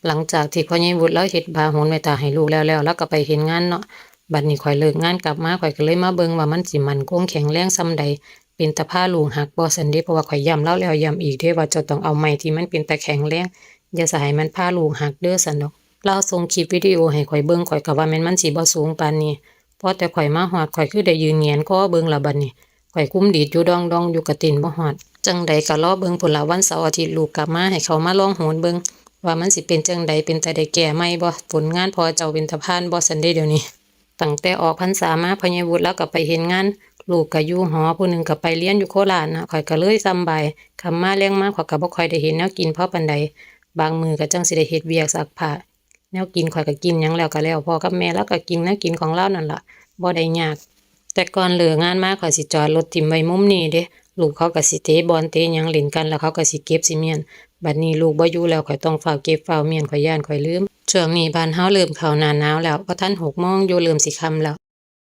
หลังจากที่พ่อใหญ่วุฒิเลาเฮ็ดบาโหนไว้ท่าให้ลูกแล้วแล้วก็ไปเฮ็ดงานเนาะบัดนี้ข้อยเลิกงานกลับมาข้อยก็เลยมาเบิ่งว่ามันสิมั่นคงแข็งแรงส่ำใดเป็นตาพาลูกหักบ่ซั้นเดะเพราะว่าข้อยย้ำเลาแล้วย้ำอีกเดะว่าเจ้าต้องเอาไม้ที่มันเป็นตาแข็งแรงอย่าสิให้มันพาลูกหักเด้อซั้นดอกเลาส่งคลิปวิดีโอให้ข้อยเบิ่งข้อยก็ว่าแม่นมันสิบ่สูงปานนี้พอแต่ข้อยมาฮอดข้อยคือได้ยืนแหงนคอเบิ่งแล้วบัดนี้ข้อยคุมดีดอยู่ดองๆอยู่ก็เต้นบ่ฮอดจั่งใดก็รอเบิ่งพุ่นล่ะวันเสาร์อาทิตย์ลูกกลับมาให้เขามาลองโหนเบิ่งว่ามันสิเป็นจั่งใดเป็นตาได้แก้ใหม่บ่ผลงานพ่อเจ้าเป็นตาผ่านบ่ซั้นเดะเดี๋ยวนี้ตั้งแต่ออกพรรษามาพ่อใหญ่วุฒิเลาก็ไปเฮ็ดงานลูกก็อยู่หอผู้หนึ่งก็ไปเรียนอยู่โคราชนะข้อยก็เลยสำบายค่ำมาแลงมาข้อยก็บ่ค่อยได้เฮ็ดแนวกินพอปานใดบางมื้อก็จั่งสิได้เฮ็ดเวียกซักผ้าแนวกินข้อยก็กินหยังแล้วก็แล้วพ่อกับแม่เลาก็กินแนวกินของเลานั่นล่ะบ่ได้ยากแต่ก่อนเลิกงานมาข้อยสิจอดรถถิ้มไว้มุมนี้เดะลูกเขาก็สิเตะบอลเตะหยังเล่นกันแล้วเขาก็สิเก็บสิเมียนบัดนี้ลูกบ่อยู่แล้วข้อยต้องเฝ้าเก็บเฝ้าเมียนข้อยย้านข้อยลืมช่วงนี้บ้านเฮาเริ่มเข้าหน้าหนาวแล้วบ่ทัน6 โมงอยู่เริ่มสิค่ำแล้ว